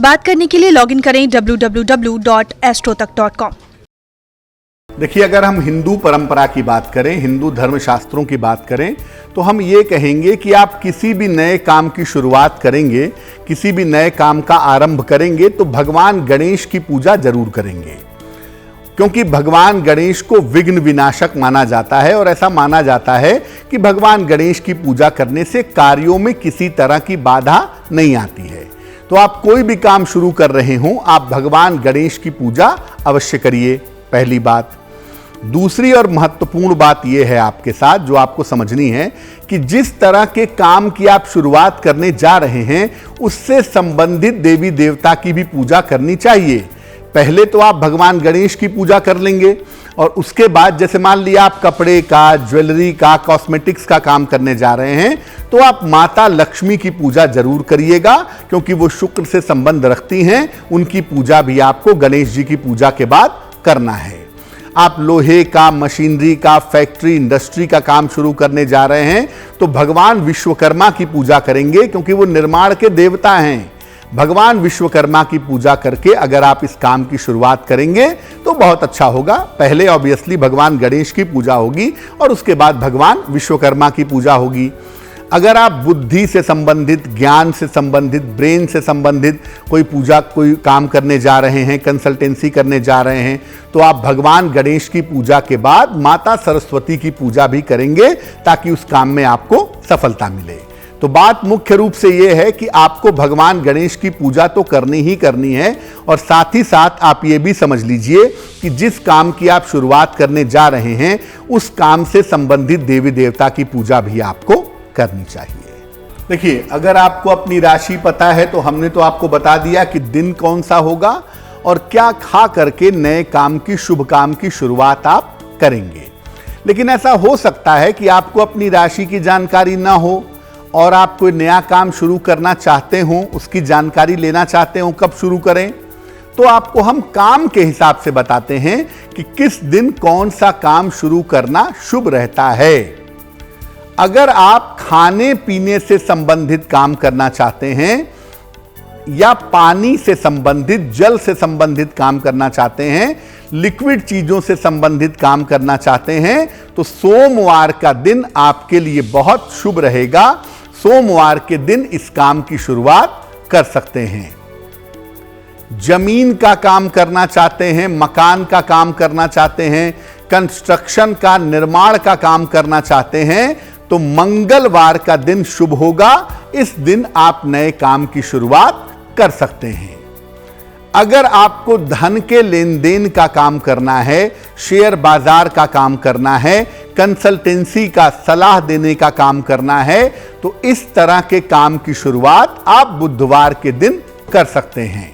बात करने के लिए लॉगिन करें www.astrotak.com। देखिए, अगर हम हिंदू परंपरा की बात करें, हिंदू धर्मशास्त्रों की बात करें, तो हम ये कहेंगे कि आप किसी भी नए काम की शुरुआत करेंगे, किसी भी नए काम का आरंभ करेंगे तो भगवान गणेश की पूजा जरूर करेंगे, क्योंकि भगवान गणेश को विघ्न विनाशक माना जाता है और ऐसा माना जाता है कि भगवान गणेश की पूजा करने से कार्यों में किसी तरह की बाधा नहीं आती है। तो आप कोई भी काम शुरू कर रहे हों, आप भगवान गणेश की पूजा अवश्य करिए, पहली बात। दूसरी और महत्वपूर्ण बात यह है आपके साथ, जो आपको समझनी है, कि जिस तरह के काम की आप शुरुआत करने जा रहे हैं उससे संबंधित देवी देवता की भी पूजा करनी चाहिए। पहले तो आप भगवान गणेश की पूजा कर लेंगे और उसके बाद जैसे मान लिया आप कपड़े का, ज्वेलरी का, कॉस्मेटिक्स का काम करने जा रहे हैं तो आप माता लक्ष्मी की पूजा जरूर करिएगा, क्योंकि वो शुक्र से संबंध रखती हैं। उनकी पूजा भी आपको गणेश जी की पूजा के बाद करना है। आप लोहे का, मशीनरी का, फैक्ट्री, इंडस्ट्री का काम शुरू करने जा रहे हैं तो भगवान विश्वकर्मा की पूजा करेंगे, क्योंकि वो निर्माण के देवता हैं। भगवान विश्वकर्मा की पूजा करके अगर आप इस काम की शुरुआत करेंगे तो बहुत अच्छा होगा। पहले ऑब्वियसली भगवान गणेश की पूजा होगी और उसके बाद भगवान विश्वकर्मा की पूजा होगी। अगर आप बुद्धि से संबंधित, ज्ञान से संबंधित, ब्रेन से संबंधित कोई पूजा, कोई काम करने जा रहे हैं, कंसल्टेंसी करने जा रहे हैं, तो आप भगवान गणेश की पूजा के बाद माता सरस्वती की पूजा भी करेंगे, ताकि उस काम में आपको सफलता मिले। तो बात मुख्य रूप से यह है कि आपको भगवान गणेश की पूजा तो करनी ही करनी है, और साथ ही साथ आप ये भी समझ लीजिए कि जिस काम की आप शुरुआत करने जा रहे हैं उस काम से संबंधित देवी देवता की पूजा भी आपको करनी चाहिए। देखिए, अगर आपको अपनी राशि पता है तो हमने तो आपको बता दिया कि दिन कौन सा होगा और क्या खा करके नए काम की, शुभ काम की शुरुआत आप करेंगे। लेकिन ऐसा हो सकता है कि आपको अपनी राशि की जानकारी ना हो और आप कोई नया काम शुरू करना चाहते हो, उसकी जानकारी लेना चाहते हो कब शुरू करें, तो आपको हम काम के हिसाब से बताते हैं कि किस दिन कौन सा काम शुरू करना शुभ रहता है। अगर आप खाने पीने से संबंधित काम करना चाहते हैं या पानी से संबंधित, जल से संबंधित काम करना चाहते हैं, लिक्विड चीजों से संबंधित काम करना चाहते हैं, तो सोमवार का दिन आपके लिए बहुत शुभ रहेगा। सोमवार के दिन इस काम की शुरुआत कर सकते हैं। जमीन का काम करना चाहते हैं, मकान का काम करना चाहते हैं, कंस्ट्रक्शन का, निर्माण का काम करना चाहते हैं, तो मंगलवार का दिन शुभ होगा। इस दिन आप नए काम की शुरुआत कर सकते हैं। अगर आपको धन के लेन देन का काम करना है, शेयर बाजार का काम करना है, कंसल्टेंसी का, सलाह देने का काम करना है, तो इस तरह के काम की शुरुआत आप बुधवार के दिन कर सकते हैं।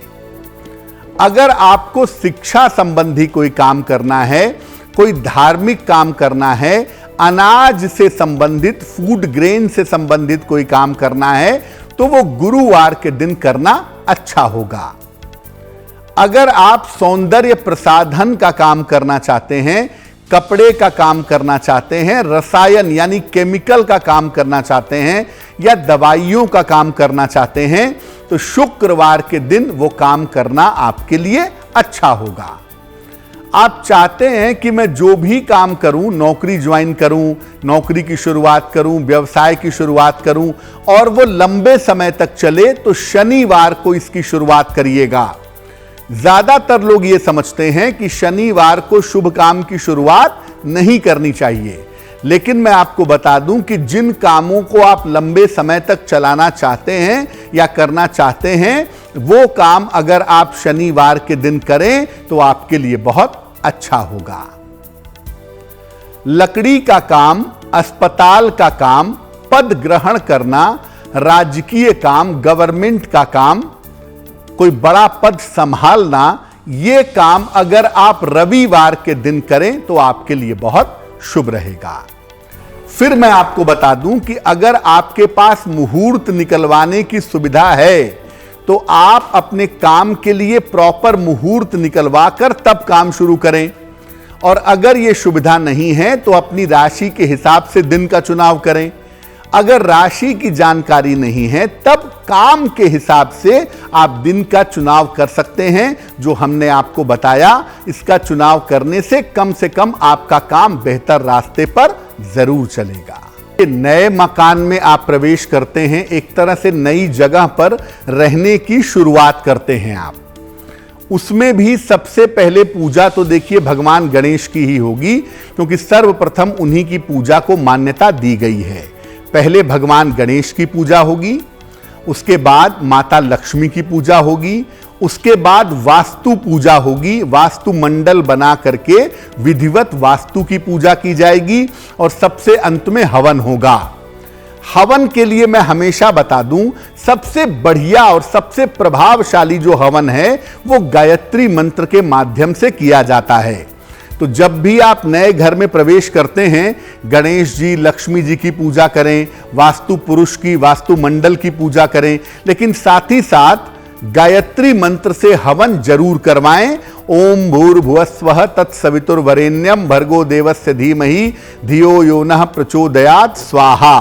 अगर आपको शिक्षा संबंधी कोई काम करना है, कोई धार्मिक काम करना है, अनाज से संबंधित, फूड ग्रेन से संबंधित कोई काम करना है, तो वो गुरुवार के दिन करना अच्छा होगा। अगर आप सौंदर्य प्रसाधन का काम करना चाहते हैं, कपड़े का काम करना चाहते हैं, रसायन यानी केमिकल का काम करना चाहते हैं या दवाइयों का काम करना चाहते हैं, तो शुक्रवार के दिन वो काम करना आपके लिए अच्छा होगा। आप चाहते हैं कि मैं जो भी काम करूं, नौकरी ज्वाइन करूं, नौकरी की शुरुआत करूं, व्यवसाय की शुरुआत करूं और वो लंबे समय तक चले, तो शनिवार को इसकी शुरुआत करिएगा। ज्यादातर लोग ये समझते हैं कि शनिवार को शुभ काम की शुरुआत नहीं करनी चाहिए, लेकिन मैं आपको बता दूं कि जिन कामों को आप लंबे समय तक चलाना चाहते हैं या करना चाहते हैं, वो काम अगर आप शनिवार के दिन करें तो आपके लिए बहुत अच्छा होगा। लकड़ी का काम, अस्पताल का काम, पद ग्रहण करना, राजकीय काम, गवर्नमेंट का काम, कोई बड़ा पद संभालना, ये काम अगर आप रविवार के दिन करें तो आपके लिए बहुत शुभ रहेगा। फिर मैं आपको बता दूं कि अगर आपके पास मुहूर्त निकलवाने की सुविधा है तो आप अपने काम के लिए प्रॉपर मुहूर्त निकलवा कर तब काम शुरू करें, और अगर यह सुविधा नहीं है तो अपनी राशि के हिसाब से दिन का चुनाव करें। अगर राशि की जानकारी नहीं है तब काम के हिसाब से आप दिन का चुनाव कर सकते हैं। जो हमने आपको बताया, इसका चुनाव करने से कम आपका काम बेहतर रास्ते पर जरूर चलेगा। नए मकान में आप प्रवेश करते हैं, एक तरह से नई जगह पर रहने की शुरुआत करते हैं आप। उसमें भी सबसे पहले पूजा तो देखिए भगवान गणेश की ही होगी, क्योंकि सर्वप्रथम उन्हीं की पूजा को मान्यता दी गई है। पहले भगवान गणेश की पूजा होगी, उसके बाद माता लक्ष्मी की पूजा होगी, उसके बाद वास्तु पूजा होगी। वास्तु मंडल बना करके विधिवत वास्तु की पूजा की जाएगी और सबसे अंत में हवन होगा। हवन के लिए मैं हमेशा बता दूं, सबसे बढ़िया और सबसे प्रभावशाली जो हवन है वो गायत्री मंत्र के माध्यम से किया जाता है। तो जब भी आप नए घर में प्रवेश करते हैं, गणेश जी, लक्ष्मी जी की पूजा करें, वास्तु पुरुष की, वास्तु मंडल की पूजा करें, लेकिन साथ ही साथ गायत्री मंत्र से हवन जरूर करवाएं। ओम भूर्भुवस्वः तत्सवितुर्वरेण्यम भर्गो देवस्य धीमहि धियो यो नः प्रचोदयात् स्वाहा।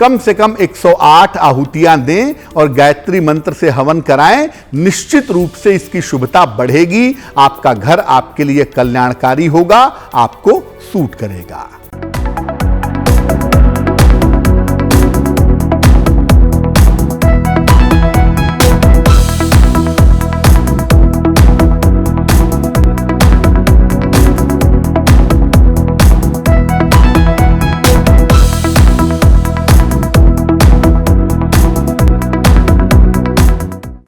कम से कम 108 आहुतियां दें और गायत्री मंत्र से हवन कराएं। निश्चित रूप से इसकी शुभता बढ़ेगी। आपका घर आपके लिए कल्याणकारी होगा, आपको सूट करेगा।